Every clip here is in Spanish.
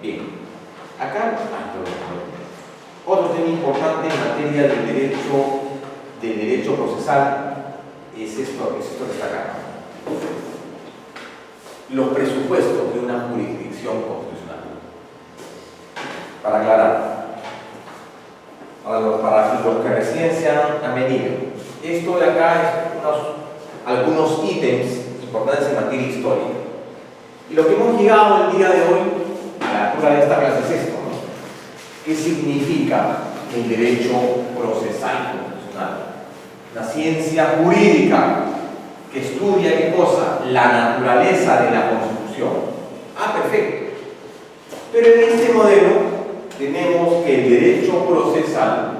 Bien, acá, otro tema importante en materia del derecho procesal es esto que está acá. Los presupuestos de una jurisdicción constitucional. Para aclarar, para los que recién se han venido, esto de acá es algunos ítems importantes en materia histórica. Y lo que hemos llegado el día de hoy a la altura de esta clase es esto, ¿no? ¿Qué significa el derecho procesal constitucional? La ciencia jurídica que estudia ¿qué cosa? La naturaleza de la Constitución. Ah, perfecto. Pero en este modelo tenemos que el derecho procesal,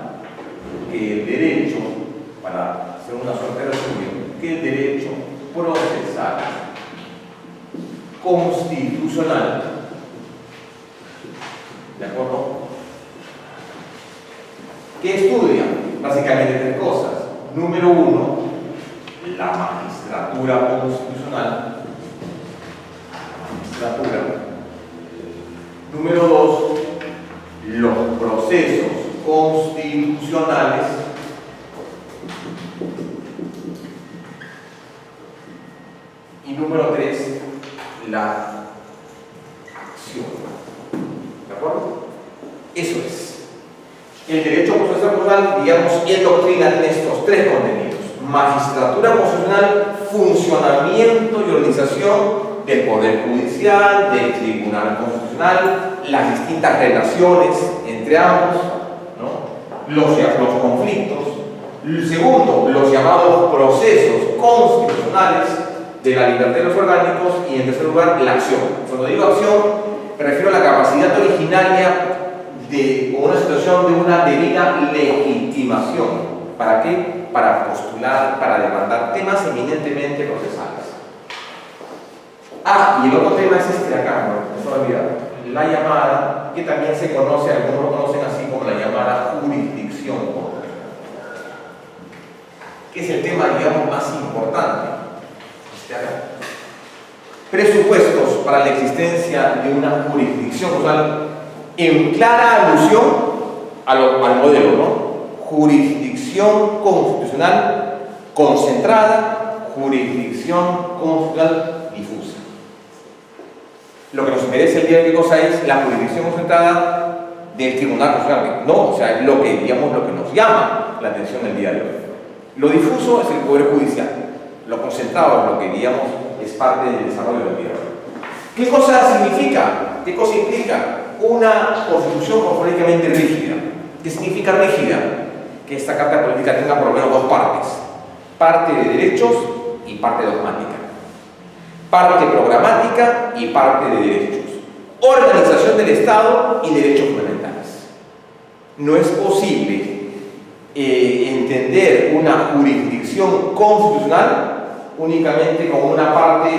para hacer una suerte de resumen, que el derecho procesal constitucional, ¿de acuerdo? ¿Qué estudia? Básicamente tres cosas. Número uno, la magistratura constitucional. Número dos, los procesos constitucionales. Y número tres, la acción. ¿De acuerdo? Eso es. El derecho constitucional, digamos, en doctrina tiene estos tres contenidos: magistratura constitucional, funcionamiento y organización del Poder Judicial, del Tribunal Constitucional, las distintas relaciones entre ambos, ¿no? Los conflictos. El segundo, los llamados procesos constitucionales de la libertad de los orgánicos. Y en tercer lugar, la acción. Cuando digo acción, me refiero a la capacidad originaria de una situación de una debida legitimación. ¿Para qué? Para postular, para demandar temas eminentemente procesales. Ah, y el otro tema es este de acá, ¿no? Eso olvidado. La llamada, que también se conoce, algunos lo conocen así como la llamada jurisdicción constitucional, que es el tema, digamos, más importante. Presupuestos para la existencia de una jurisdicción constitucional, en clara alusión al modelo, ¿no? Jurisdicción constitucional concentrada, jurisdicción constitucional difusa. Lo que nos interesa el día de hoy, ¿qué cosa es? La jurisdicción concentrada del Tribunal Constitucional, ¿no? O sea, lo que nos llama la atención el día de hoy. Lo difuso es el Poder Judicial. Lo concentrado es lo que, digamos, es parte del desarrollo del día de hoy. ¿Qué cosa significa? ¿Qué cosa implica? Una constitución morfológicamente rígida. ¿Qué significa rígida? Que esta carta política tenga por lo menos dos partes: parte de derechos y parte dogmática, parte programática y parte de derechos, organización del Estado y derechos fundamentales. No es posible entender una jurisdicción constitucional únicamente con una parte,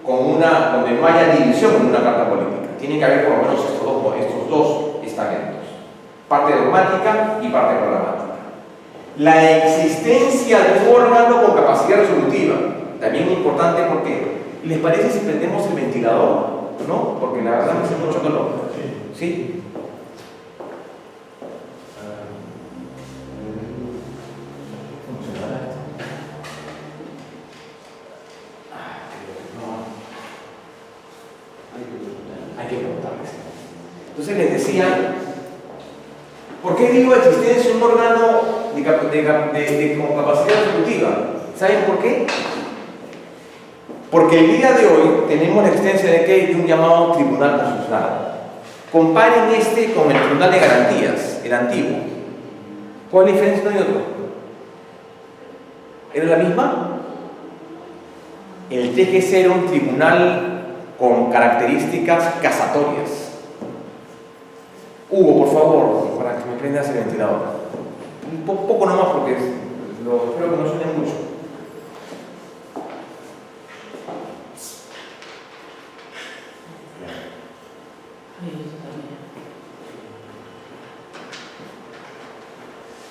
donde no haya división en una carta política. Tiene que haber por lo menos estos dos estamentos: parte dogmática y parte programática. La existencia de un órgano con capacidad resolutiva, también importante. porque ¿les parece si prendemos el ventilador? ¿No? Porque la verdad me hace mucho calor. ¿Sí? ¿Funcionará esto? Hay que preguntarles. Entonces les decía, ¿por qué digo existencia de un órgano con capacidad resolutiva? ¿Saben por qué? Porque el día de hoy tenemos la existencia de un llamado Tribunal Constitucional. Comparen este con el Tribunal de Garantías, el antiguo. ¿Cuál es la diferencia de uno y otro? ¿Era la misma? El TGC era un tribunal con características casatorias. Hugo, por favor, para que me prendas el ventilador. Un poco nomás, porque espero que no suene mucho.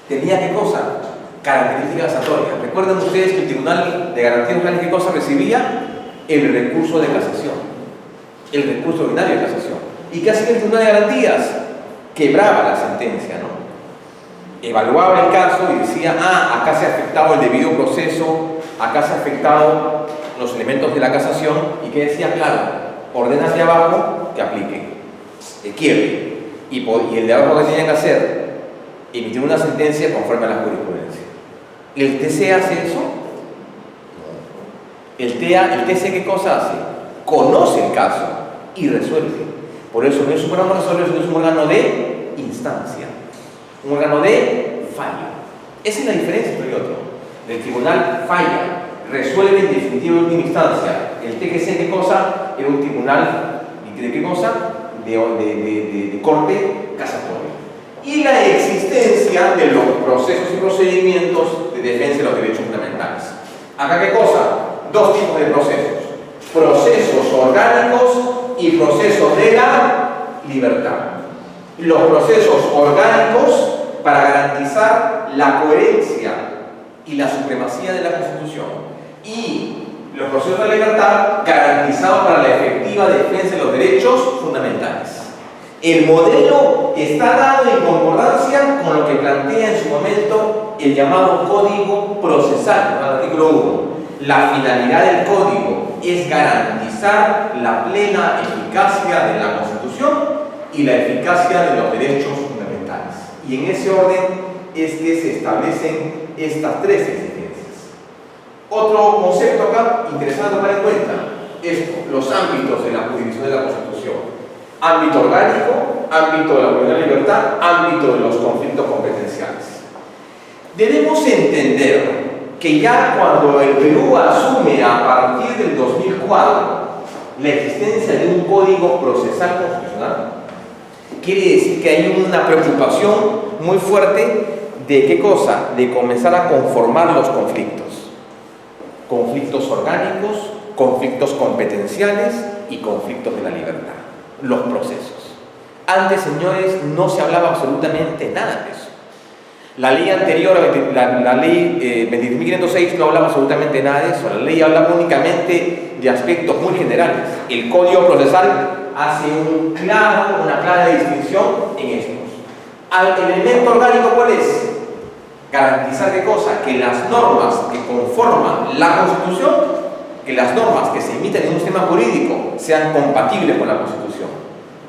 ¿Tenía qué cosa? Características casatorias. Recuerden ustedes que el Tribunal de Garantías Locales, ¿qué cosa recibía? El recurso de casación, el recurso ordinario de casación. ¿Y qué hacía el Tribunal de Garantías? Quebraba la sentencia, ¿no? Evaluaba el caso y decía, acá se ha afectado el debido proceso, acá se ha afectado los elementos de la casación, y que decía, claro, ordena hacia abajo que aplique, que quiebre, y el de abajo que tenía que hacer, emitir una sentencia conforme a la jurisprudencia. ¿El TC hace eso? El TC, ¿qué cosa hace? Conoce el caso y resuelve. Por eso no es un órgano de resolución, es un órgano de instancia, un órgano de fallo. Esa es la diferencia entre el otro. El tribunal falla, resuelve en definitiva en última instancia. El TGC, ¿qué cosa? Es un tribunal, ¿de qué cosa? De corte casatorio. Y la existencia de los procesos y procedimientos de defensa de los derechos fundamentales. ¿Acá qué cosa? Dos tipos de procesos. Procesos orgánicos y procesos de la libertad. Los procesos orgánicos para garantizar la coherencia y la supremacía de la Constitución, y los procesos de la libertad garantizados para la efectiva defensa de los derechos fundamentales. El modelo está dado en concordancia con lo que plantea en su momento el llamado Código Procesal, el artículo 1. La finalidad del código es garantizar la plena eficacia de la Constitución y la eficacia de los derechos fundamentales. Y en ese orden es que se establecen estas tres exigencias. Otro concepto acá interesante a tomar en cuenta es los ámbitos de la jurisdicción de la Constitución. Ámbito orgánico, ámbito de la plena libertad, ámbito de los conflictos competenciales. Debemos entender que ya cuando el Perú asume a partir del 2004 la existencia de un código procesal constitucional, quiere decir que hay una preocupación muy fuerte de qué cosa, de comenzar a conformar los conflictos orgánicos, conflictos competenciales y conflictos de la libertad, los procesos. Antes, señores, no se hablaba absolutamente nada de eso. La ley anterior, la ley 23.506, no hablaba absolutamente nada de eso. La ley hablaba únicamente de aspectos muy generales. El Código Procesal hace una clara distinción en estos. El elemento orgánico, ¿cuál es? Garantizar qué cosa, que las normas que conforman la Constitución, que las normas que se emiten en un sistema jurídico sean compatibles con la Constitución.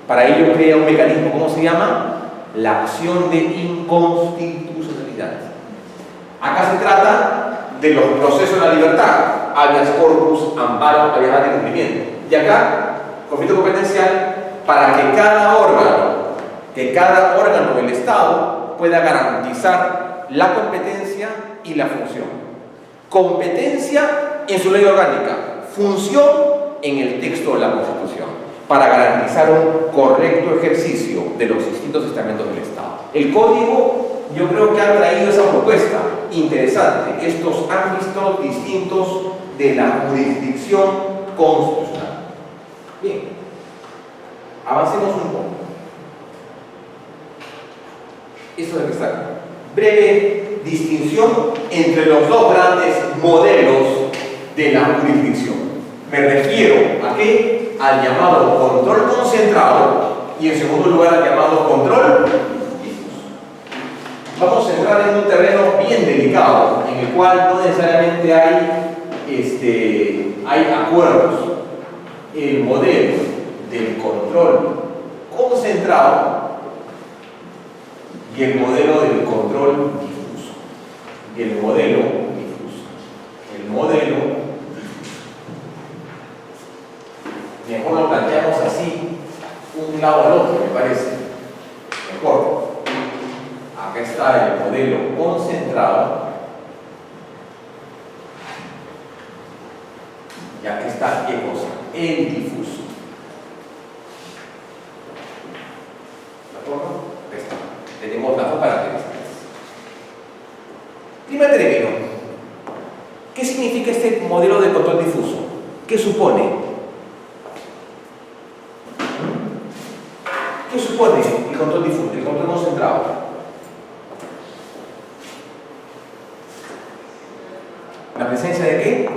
Para ello crea un mecanismo, ¿cómo se llama? La acción de inconstitucionalidad. Acá se trata de los procesos de la libertad, habeas corpus, amparo, habeas de cumplimiento. Y acá, conflicto competencial, para que cada órgano del Estado pueda garantizar la competencia y la función. Competencia en su ley orgánica, función en el texto de la Constitución, para garantizar un correcto ejercicio de los distintos estamentos del Estado. El Código, yo creo que ha traído esa propuesta interesante, estos ámbitos distintos de la jurisdicción constitucional. Bien, avancemos un poco. Esto debe estar. Breve distinción entre los dos grandes modelos de la jurisdicción. Me refiero ¿a qué? Al llamado control concentrado y en segundo lugar al llamado control difuso. Vamos a entrar en un terreno bien delicado en el cual no necesariamente hay acuerdos. El modelo del control concentrado y el modelo del control difuso. El modelo difuso. Mejor lo planteamos así, un lado al otro, me parece. Mejor. Acá está el modelo concentrado. Y aquí está, ¿qué cosa? El difuso. ¿De acuerdo? Ahí está. Tenemos las dos características. Primer término. ¿Qué significa este modelo de control difuso? ¿Qué supone? ¿Qué supone el control difuso, el control concentrado? ¿La presencia de qué?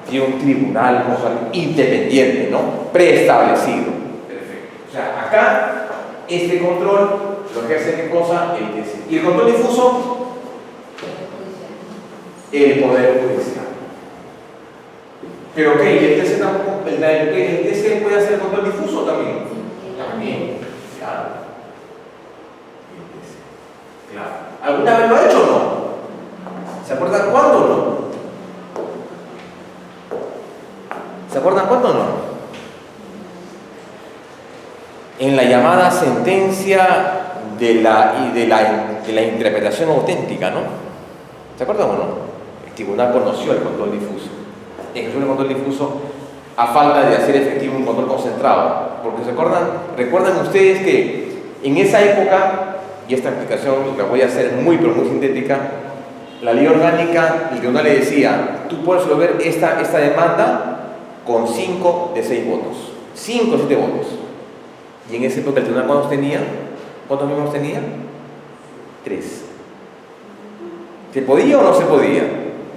tiene un tribunal independiente, ¿no? Preestablecido. Perfecto. O sea, acá, este control lo ejerce ¿qué cosa? El TC. ¿Y el control difuso? El Poder Judicial. Pero ok, el TC tampoco, el TC puede hacer control difuso también. También, claro. Claro. ¿Alguna vez lo ha hecho o no? ¿Se acuerdan cuándo o no? ¿Se acuerdan cuándo o no? En la llamada sentencia de la interpretación auténtica, ¿no? ¿Se acuerdan o no? El tribunal conoció el control difuso. Ejerció el control difuso a falta de hacer efectivo un control concentrado. Porque recuerdan ustedes que en esa época, y esta explicación la voy a hacer muy pero muy sintética, la ley orgánica, el tribunal le decía, tú puedes resolver esta demanda con 5 de 6 votos. 5 de 7 votos. Y en esa época el tribunal ¿cuántos tenía? ¿Cuántos miembros tenía? 3. ¿Se podía o no se podía?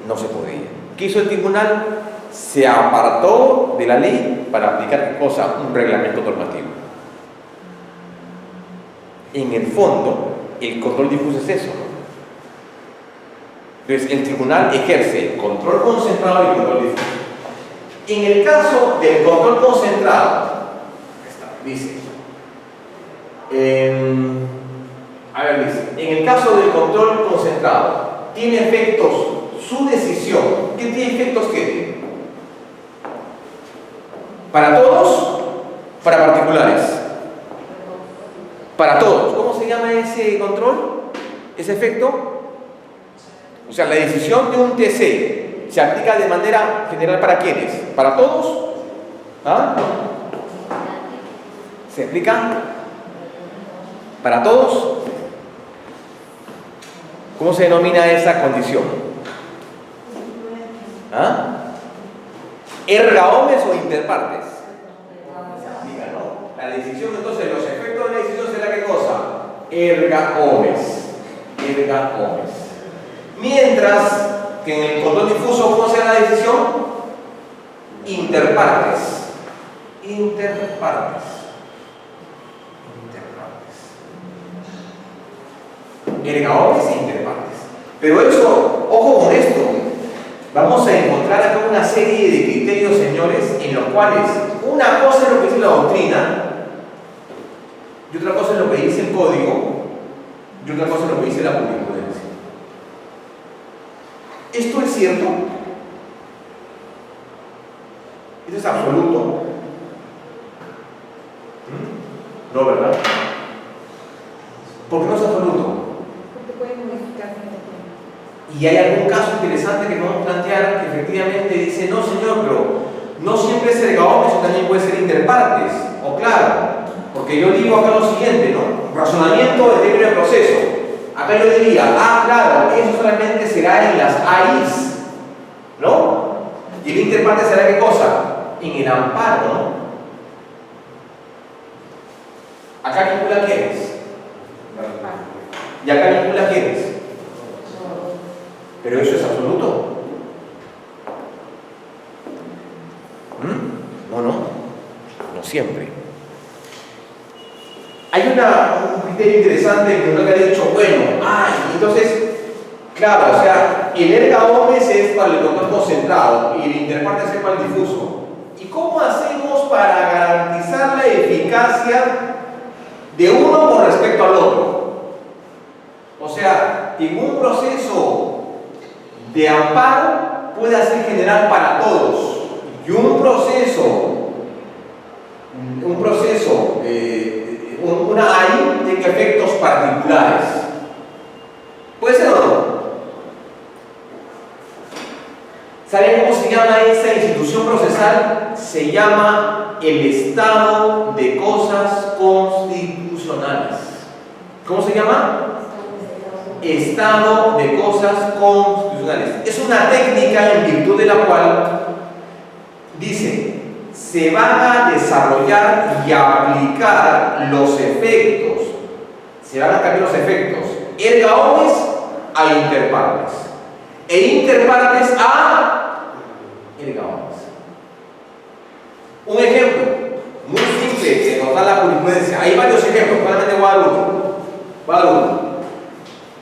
No se podía. ¿Qué hizo el tribunal? Se apartó de la ley para aplicar ¿qué cosa? Un reglamento normativo. En el fondo, el control difuso es eso, ¿no? Entonces, el tribunal ejerce control concentrado y control difuso. En el caso del control concentrado, dice, en el caso del control concentrado, tiene efectos su decisión. ¿Qué tiene efectos qué? ¿Para todos? ¿Para particulares? Para todos. ¿Cómo se llama ese control? ¿Ese efecto? O sea, la decisión de un TC se aplica de manera general ¿para quiénes? ¿Para todos? ¿Ah? ¿Se aplica? ¿Para todos? ¿Cómo se denomina esa condición? ¿Ah? ¿Erga omnes o interpartes? Se aplica, ¿no? La decisión, entonces, los efectos de la decisión será ¿qué cosa? Erga omnes. Erga omnes. Mientras que en el control difuso, ¿cómo se da la decisión? Interpartes. Interpartes. Erga omnes e interpartes. Pero eso, ojo con esto, vamos a encontrar acá una serie de criterios, señores, en los cuales una cosa es lo que dice la doctrina y otra cosa es lo que dice el código y otra cosa es lo que dice la jurisprudencia. ¿Esto es cierto? ¿Esto es absoluto? No, ¿verdad? ¿Por qué no es absoluto? Porque puede modificarse en el tiempo. Y hay algún caso interesante que podemos plantear que efectivamente dice, no señor, pero no siempre es erga omnes, eso también puede ser interpartes, o claro, porque yo digo acá lo siguiente, ¿no? Razonamiento de término de proceso. Acá yo diría, claro, eso solamente será en las AIs, ¿no? Y el interparte será ¿qué cosa? En el amparo, ¿no? Acá vincula quiénes. Y acá vincula quiénes. Pero eso es absoluto. No siempre. Hay un criterio interesante que uno le ha dicho, bueno, entonces, claro, o sea, el erga omnes es para el control concentrado y el interparte es para el difuso. ¿Y cómo hacemos para garantizar la eficacia de uno con respecto al otro? O sea, en un proceso de amparo puede ser general para todos y una AI tiene efectos particulares. ¿Puede ser o no? ¿Saben cómo se llama esa institución procesal? Se llama el estado de cosas constitucionales. ¿Cómo se llama? Estado de cosas constitucionales. Es una técnica en virtud de la cual dice, se van a desarrollar y aplicar los efectos, se van a cambiar los efectos erga omnes a interpartes e interpartes a erga omnes. Un ejemplo muy simple que nos da la jurisprudencia. Hay varios ejemplos, solamente voy a dar uno.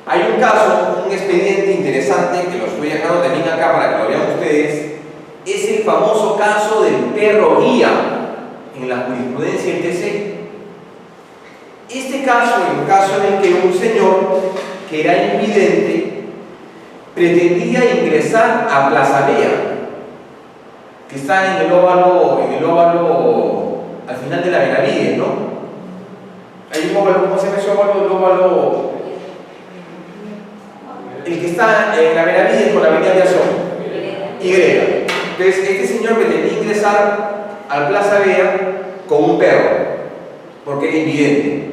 Hay un caso, un expediente interesante que lo estoy dejando también acá para que lo vean ustedes. Es el famoso caso del perro guía en la jurisprudencia del TC. Este caso es un caso en el que un señor que era invidente pretendía ingresar a Plaza Vea, que está en el óvalo al final de la Benavides, ¿no? Hay un óvalo, ¿cómo se llama ese óvalo? El óvalo, el que está en la Benavides con la avenida Aviación, Y. Entonces, este señor pretendía ingresar al Plaza Vea con un perro, porque era invidente.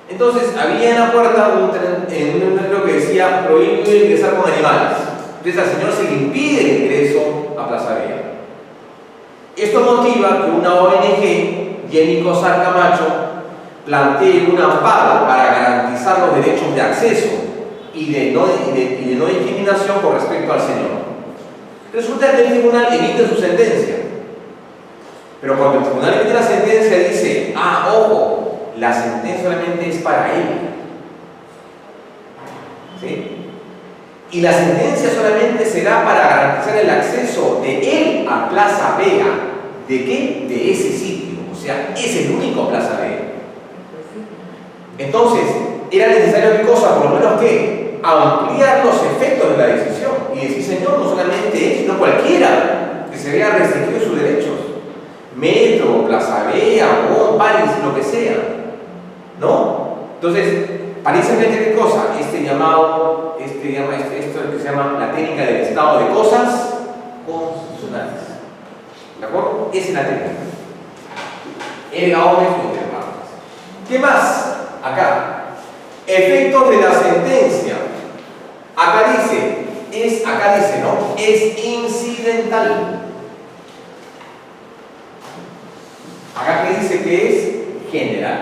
Entonces, había en la puerta un letrero que decía prohibido ingresar con animales. Entonces, al señor se le impide el ingreso a Plaza Vea. Esto motiva que una ONG, Jenny Cosar Camacho, plantee un amparo para garantizar los derechos de acceso y de no discriminación con respecto al señor. Resulta que el tribunal emite su sentencia. Pero cuando el tribunal emite la sentencia dice, ojo, la sentencia solamente es para él. ¿Sí? Y la sentencia solamente será para garantizar el acceso de él a Plaza Vea. ¿De qué? De ese sitio. O sea, es el único Plaza Vea. Entonces, era necesario ¿qué cosa? Por lo menos que ampliar los efectos de la decisión y decir, señor, no solamente él, sino cualquiera que se vea restringido sus derechos. Metro, Plaza Vea, París, lo que sea. ¿No? Entonces, parece que qué cosa, esto que se llama la técnica del estado de cosas constitucionales. ¿De acuerdo? Esa es la técnica. Erga omnes inter partes. ¿Qué más? Acá. Efectos de la sentencia. Acá dice, ¿no? Es incidental. Acá que dice que es general.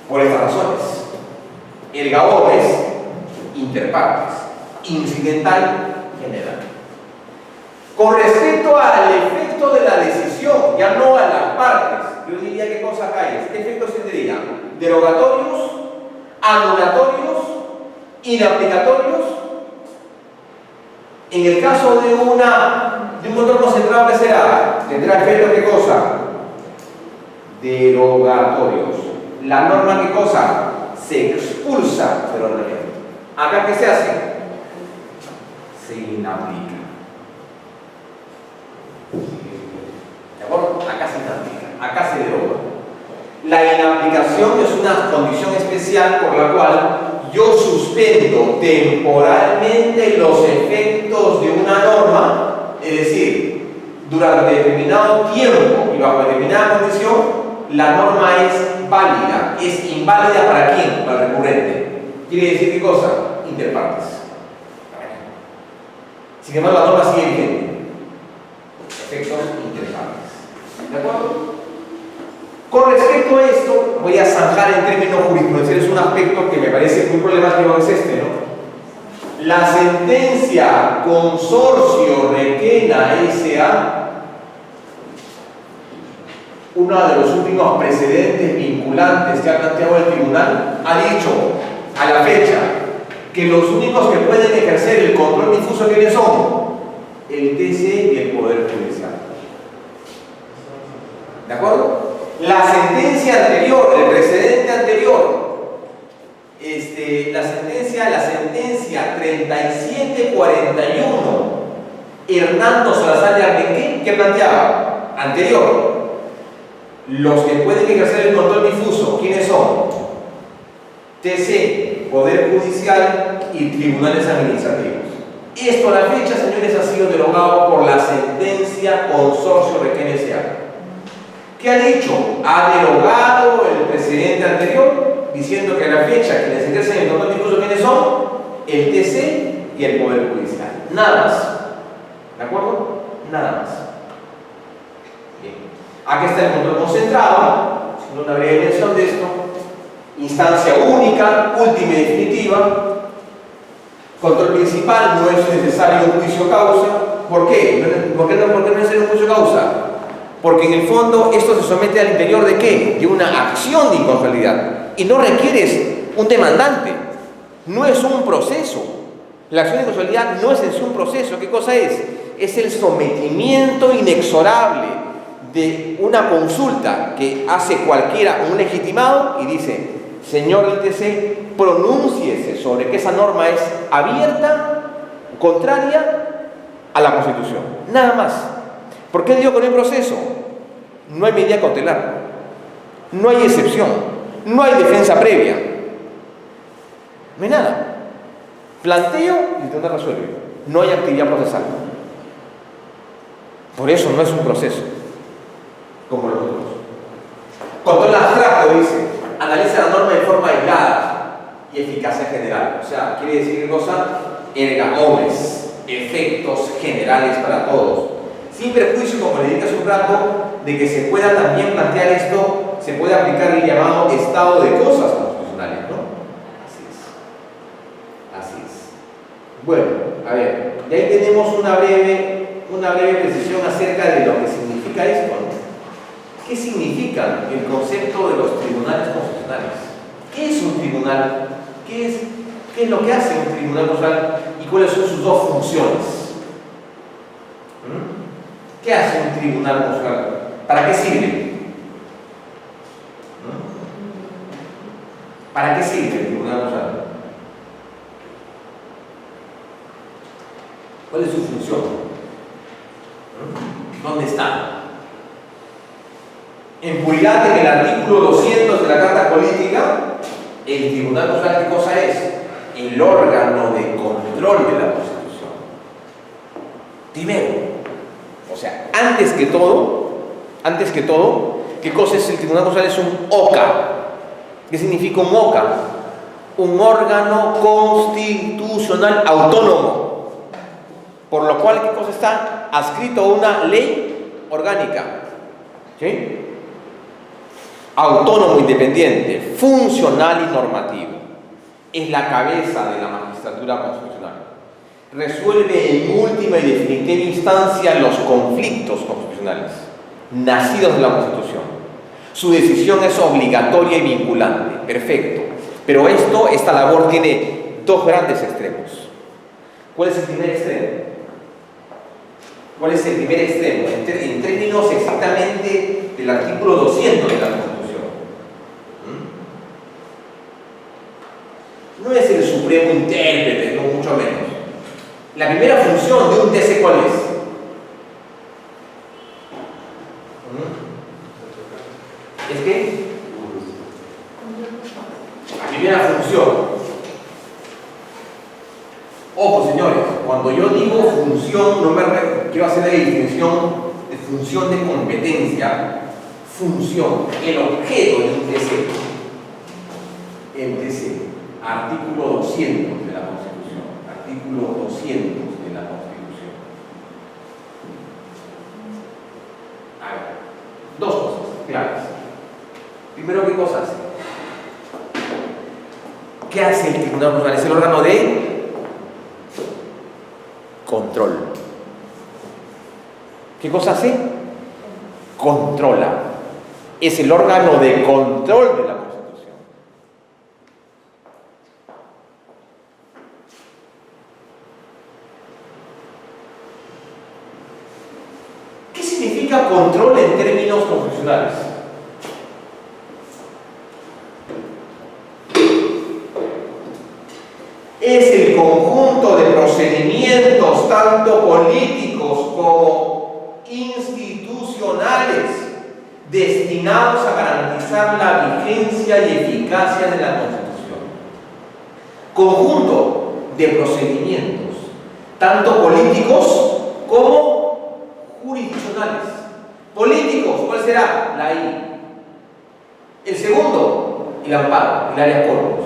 Por estas razones, erga omnes inter partes, incidental, general. Con respecto al efecto de la decisión, ya no a las partes, yo diría qué cosa acá es. ¿Qué efectos tendría? Derogatorios, anulatorios, inaplicatorios. En el caso de un control concentrado, ¿qué será? Tendrá efectos ¿qué cosa? Derogatorios. La norma ¿qué cosa? Se expulsa del ordenamiento. ¿Acá qué se hace? Se inaplica. ¿De acuerdo? Acá se inaplica, acá se deroga. La inaplicación es una condición especial por la cual yo suspendo temporalmente los efectos de una norma, es decir, durante determinado tiempo y bajo determinada condición, la norma es válida. ¿Es inválida para quién? Para el recurrente. ¿Quiere decir qué cosa? Interpartes. Sin embargo, la norma sigue vigente. Efectos interpartes. ¿De acuerdo? Con respecto a esto, voy a zanjar en términos jurisprudenciales un aspecto que me parece muy problemático, es este, ¿no? La sentencia Consorcio Requena S.A., uno de los últimos precedentes vinculantes que ha planteado el tribunal, ha dicho a la fecha que los únicos que pueden ejercer el control difuso, ¿quiénes son? El TC y el Poder Judicial. ¿De acuerdo? La sentencia anterior, el precedente anterior, la sentencia 3741, Hernando Salazar de Arbenquén, ¿qué planteaba? Anterior. Los que pueden ejercer el control difuso, ¿quiénes son? TC, Poder Judicial y Tribunales Administrativos. Esto a la fecha, señores, ha sido derogado por la sentencia Consorcio Requena S.A. ¿Qué ha dicho? Ha derogado el precedente anterior, diciendo que a la fecha quienes ejercen el control difuso, ¿quiénes son? El TC y el Poder Judicial. Nada más. ¿De acuerdo? Nada más. Bien. Aquí está el control concentrado, haciendo una breve mención de esto. Instancia única, última y definitiva. Control principal, no es necesario un juicio causa. ¿Por qué? ¿Por qué no es necesario un juicio causa? Porque en el fondo esto se somete al interior ¿de qué? De una acción de inconstitucionalidad. Y no requieres un demandante. No es un proceso. La acción de inconstitucionalidad no es en sí un proceso. ¿Qué cosa es? Es el sometimiento inexorable de una consulta que hace cualquiera, un legitimado, y dice: señor del TC, pronúnciese sobre que esa norma es abierta, contraria a la Constitución. Nada más. ¿Por qué digo que no hay proceso? No hay medida cautelar, no hay excepción, no hay defensa previa, no hay nada. Planteo y el tribunal resuelve. No hay actividad procesal. Por eso no es un proceso como los otros. Control abstracto dice: analiza la norma de forma aislada y eficacia general. O sea, quiere decir qué cosa: erga omnes, efectos generales para todos. Sin perjuicio, como le dije hace un rato, de que se pueda también plantear esto, se puede aplicar el llamado estado de cosas constitucionales, ¿no? Así es. Así es. Bueno, a ver, y ahí tenemos una breve precisión acerca de lo que significa esto, ¿no? ¿Qué significa el concepto de los tribunales constitucionales? ¿Qué es un tribunal? ¿Qué es lo que hace un tribunal constitucional? ¿Y cuáles son sus dos funciones? ¿Qué hace un tribunal constitucional? ¿Para qué sirve? ¿Para qué sirve el tribunal constitucional? ¿Cuál es su función? ¿Dónde está? En puridad, en el artículo 200 de la Carta Política, el Tribunal Constitucional, ¿qué cosa es? El órgano de control de la Constitución. Primero, o sea, antes que todo, ¿qué cosa es el Tribunal Constitucional? Es un OCA. ¿Qué significa un OCA? Un órgano constitucional autónomo. Por lo cual, ¿qué cosa está? Adscrito a una ley orgánica. ¿Sí? Autónomo, independiente, funcional y normativo. Es la cabeza de la magistratura constitucional. Resuelve en última y definitiva instancia los conflictos constitucionales nacidos de la Constitución. Su decisión es obligatoria y vinculante. Perfecto. Pero esta labor tiene dos grandes extremos. ¿Cuál es el primer extremo? ¿Cuál es el primer extremo? En términos exactamente del artículo 200 de la Constitución. No es el supremo intérprete, no mucho menos. La primera función de un TC, ¿cuál es? ¿Es qué? La primera función. Ojo, señores, cuando yo digo función, no me quiero hacer la distinción de función de competencia. Función, el objeto de un TC. El TC. Artículo 200 de la Constitución. Artículo 200 de la Constitución. A ver, dos cosas claras. Primero, ¿qué cosa hace? ¿Qué hace el Tribunal Constitucional? Es el órgano de control. ¿Qué cosa hace? Controla. Es el órgano de control de la Constitución. ¿Qué significa control en términos constitucionales? Es el conjunto de procedimientos, tanto políticos como institucionales, destinados a garantizar la vigencia y eficacia de la Constitución. Conjunto de procedimientos, tanto políticos como jurisdiccionales. Políticos, ¿cuál será? La I. El segundo, el amparo, el habeas corpus.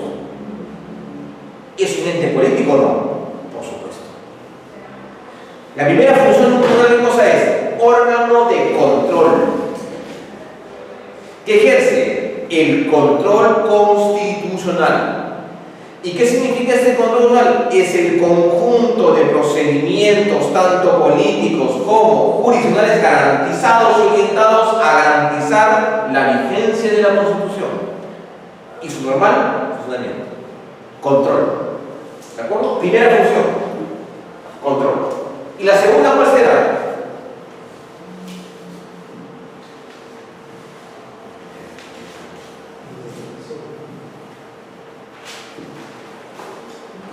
¿Es un ente político o no? Por supuesto. La primera función de un tribunal, ¿qué cosa es? Órgano de control. Que ejerce el control constitucional. ¿Y qué significa este control social? Es el conjunto de procedimientos, tanto políticos como jurisdiccionales, garantizados y orientados a garantizar la vigencia de la Constitución y su normal funcionamiento. Control. ¿De acuerdo? Primera función, control. ¿Y la segunda cuál será?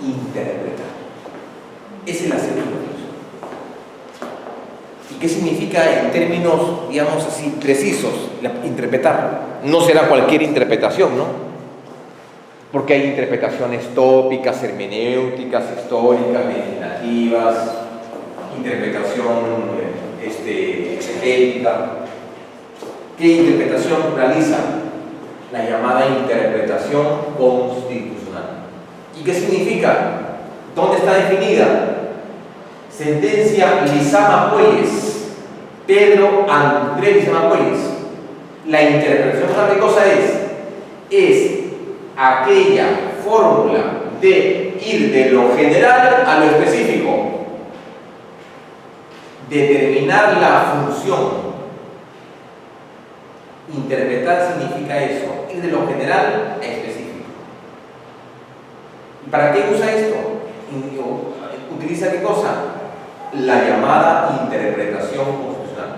Interpretar. Esa es la segunda función. ¿Y qué significa en términos, digamos así, precisos, interpretar? No será cualquier interpretación, ¿no? Porque hay interpretaciones tópicas, hermenéuticas, históricas, legislativas, interpretación exegética. ¿Qué interpretación realiza? La llamada interpretación constitucional. ¿Y qué significa? ¿Dónde está definida? Sentencia Lizama Puelles, Pedro Andrés Lizama Puelles. La interpretación, ¿qué cosa es? Es aquella fórmula de ir de lo general a lo específico. Determinar la función. Interpretar significa eso, ir de lo general a específico. ¿Y para qué usa esto? ¿Utiliza qué cosa? La llamada interpretación constitucional.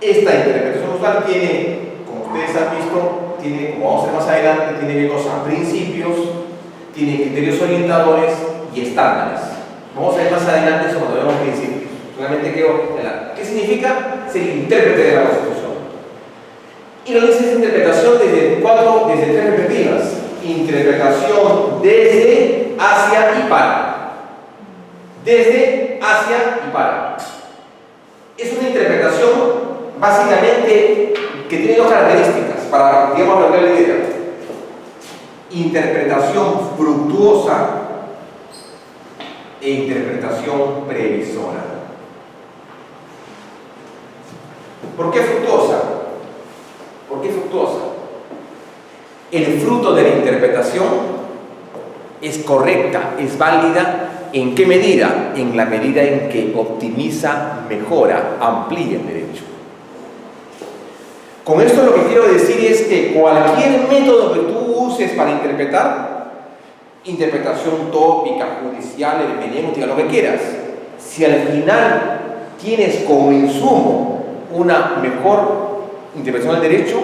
Esta interpretación constitucional tiene, como ustedes han visto, tiene, como vamos a ver más adelante, tiene qué cosa? Principios, tiene criterios orientadores y estándares. Vamos a ver más adelante eso cuando vemos principios. Solamente quiero hablar. ¿Qué significa ser intérprete de la Constitución? Y lo dice esta interpretación desde tres perspectivas. Interpretación desde, hacia y para. Desde, hacia y para. Es una interpretación básicamente que tiene dos características para, digamos, hablar la idea. Interpretación fructuosa e interpretación previsora. ¿Por qué fructuosa? ¿Por qué fructuosa? El fruto de la interpretación es correcta, es válida. ¿En qué medida? En la medida en que optimiza, mejora, amplía el derecho. Con esto lo que quiero decir es que cualquier método que tú uses para interpretar, interpretación tópica, judicial, hermenéutica, lo que quieras, si al final tienes como insumo una mejor interpretación del derecho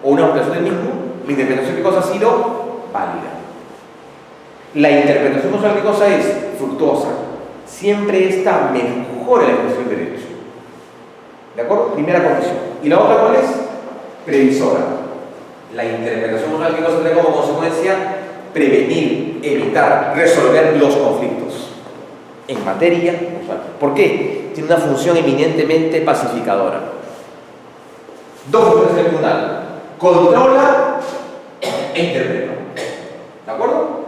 o una ampliación del mismo, la interpretación ¿qué cosa ha sido? Válida. La interpretación no sabe qué cosa es, fructuosa. Siempre está mejor en la expresión del derecho. ¿De acuerdo? Primera condición. ¿Y la otra cuál es? Previsora. La interpretación no sabe qué cosa tiene como consecuencia prevenir, evitar, resolver los conflictos en materia usual. ¿Por qué? Tiene una función eminentemente pacificadora. Dos funciones del tribunal. Controla e interpreta. ¿De acuerdo?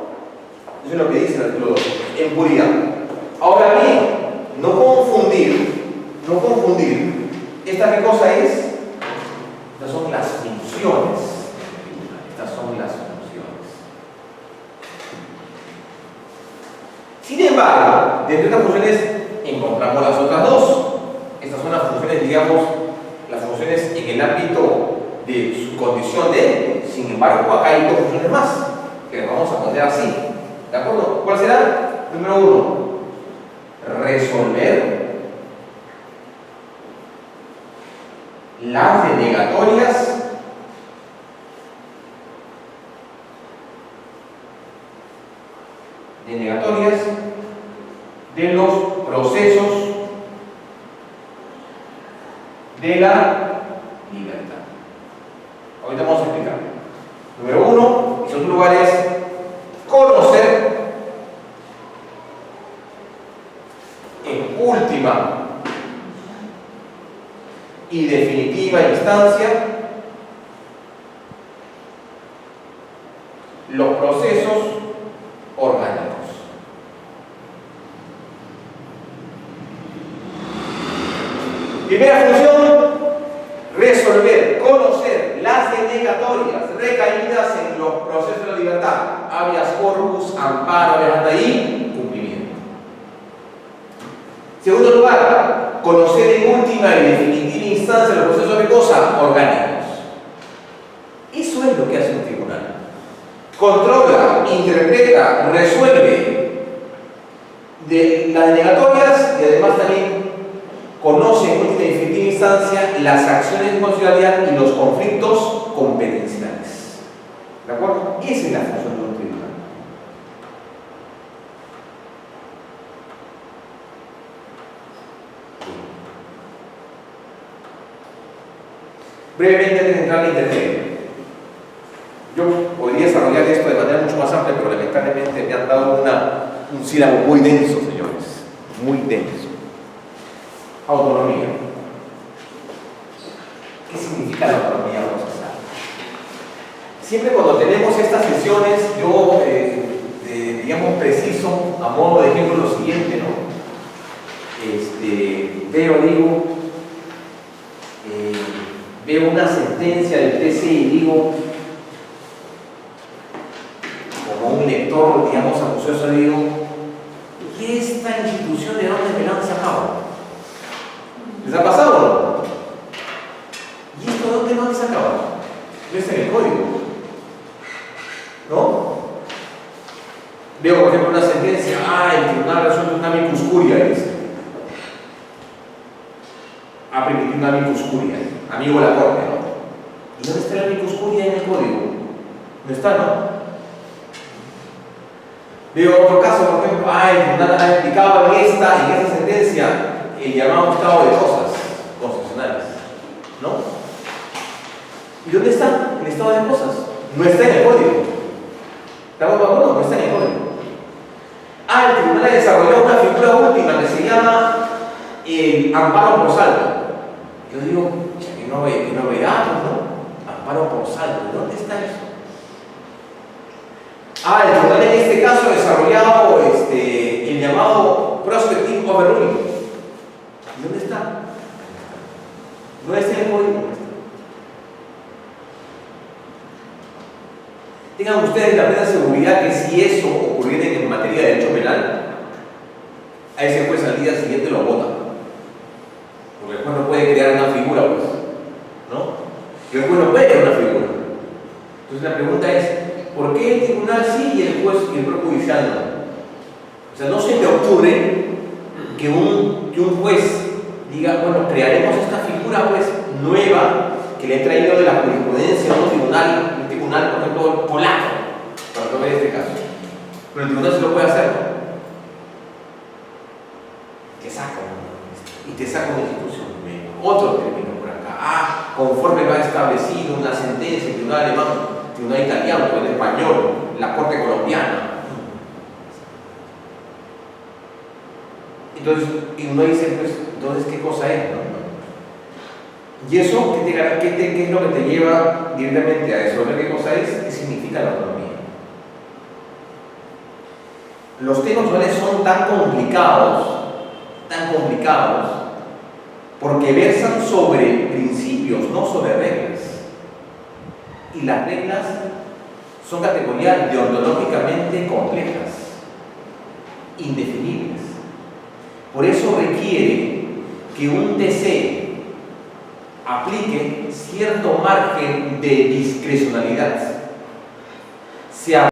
Eso es lo que dice el artículo 2. En puridad. Ahora bien, no confundir. ¿Esta qué cosa es? Estas son las funciones. Estas son las funciones. Sin embargo, dentro de estas funciones encontramos las otras dos. Estas son las funciones, digamos, las funciones en el ámbito de su condición de, sin embargo, acá hay dos funciones más, que las vamos a poner así. ¿De acuerdo? ¿Cuál será? Número 1. Resolver las denegatorias de los procesos de la libertad. Ahorita vamos a explicar. Número 1, en segundo lugar es conocer en última y definitiva instancia los procesos orgánicos. Primera función, resolver, conocer las denegatorias recaídas en los procesos de la libertad. habeas corpus, amparo, hasta ahí, cumplimiento. Segundo lugar, conocer en última y definitiva instancia los procesos de cosa orgánicos. Eso es lo que hace un tribunal. Controla, interpreta, resuelve de las denegatorias y además también conoce en última y definitiva instancia las acciones de constitucionalidad y los conflictos competenciales. ¿De acuerdo? Esa es la función de un tribunal. Brevemente, antes de entrar al intermedio. Yo podría desarrollar esto de manera mucho más amplia, pero lamentablemente me han dado un sílabo muy denso, señores. Muy denso. Autonomía. ¿Qué significa la autonomía procesal? Siempre cuando tenemos estas sesiones, yo, digamos, preciso, a modo de ejemplo, lo siguiente, ¿no? Veo una sentencia del TC y digo, como un lector, digamos, acucioso, le digo, ¿y esta institución de dónde me la han sacado? ¿Les ha pasado o no? ¿Y esto de dónde me han sacado? No está en el código, ¿no? Veo, por ejemplo, una sentencia, el tribunal resuelve un amicus curiae, dice. Ha permitido un amicus curiae, amigo de la corte, ¿no? ¿Y dónde está el amicus curiae en el código? No está, ¿no? Veo otro caso, por ejemplo, el tribunal ha explicado en esa sentencia el llamado estado de cosas constitucionales, ¿no? ¿Y dónde está el estado de cosas? No está en el código. ¿Estamos de acuerdo? No está en el código. El tribunal ha desarrollado una figura última que se llama el amparo por saldo. Yo digo, que novedad, ¿no? Amparo por saldo. ¿Dónde está eso? El tribunal en este caso ha desarrollado el llamado prospective overruling. ¿Y dónde está? No está en el código. Tengan ustedes la plena seguridad que si eso ocurriera en materia de derecho penal, a ese juez al día siguiente lo vota. Porque el juez no puede crear una figura, pues, ¿no? Y el juez no puede crear una figura. Entonces la pregunta es, ¿por qué el tribunal sí y el juez y el propio judicial no? O sea, no se me ocurre que un juez diga, bueno, crearemos esta figura pues nueva que le he traído de la jurisprudencia a un tribunal, por ejemplo, polaco, para que vea este caso. Pero el tribunal se lo puede hacer, ¿no? Te saca una institución, otro término por acá. Conforme va establecido una sentencia, el tribunal alemán, el tribunal italiano, el español, la corte colombiana. Entonces, y uno dice, pues, entonces, ¿qué cosa es? ¿No? Y eso, ¿qué es lo que te lleva directamente a eso? ¿Qué cosa es? ¿Qué significa la autonomía? Los temas son tan complicados, porque versan sobre principios, no sobre reglas. Y las reglas son categorías deontológicamente complejas, indefinibles. Por eso requiere que un TC aplique cierto margen de discrecionalidad.